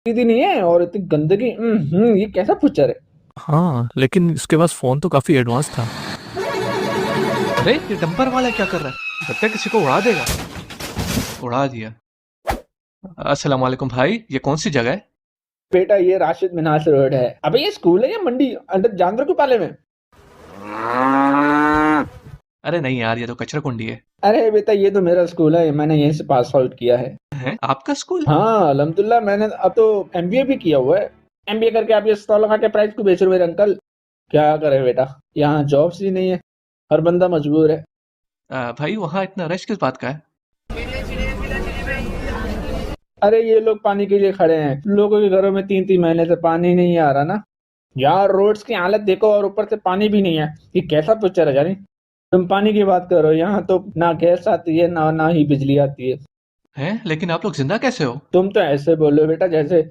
सीधी नहीं है और इतनी गंदगी। ये कैसा पिक्चर है? हाँ, लेकिन इसके पास फ़ोन तो काफ़ी एडवांस था। अरे ये डंपर वाला क्या कर रहा है? लगता है किसी को उड़ा देगा। उड़ा दिया। अस्सलाम वालेकुम भाई, ये कौन सी जगह है? बेटा ये राशिद मिनास रोड है। अबे ये स्कूल है या मंडी? अंदर जानवर क्यों पाले में? अरे नहीं यार, ये तो कचरा कुंडी है। अरे बेटा ये तो मेरा स्कूल है, मैंने यहीं से पास आउट किया है। हैं? आपका स्कूल? हाँ अल्हम्दुलिल्लाह, मैंने अब तो एमबीए भी किया हुआ है। एमबीए करके आप ये स्टॉल लगा के प्राइस क्यों बेच रहे हो मेरे अंकल? क्या करे बेटा, यहाँ जॉब्स ही नहीं है, हर बंदा मजबूर है। भाई वहाँ इतना रश किस बात का है? अरे ये लोग पानी के लिए खड़े हैं, लोगों के घरों में 3-3 महीने से पानी नहीं आ रहा ना यार। रोड्स की हालत देखो और ऊपर से पानी भी नहीं है। ये कैसा पिक्चर है जानी? तुम पानी की बात करो, यहाँ तो ना गैस आती है ना ही बिजली आती है। हैं? लेकिन आप लोग जिंदा कैसे हो? तुम तो ऐसे बोलो बेटा जैसे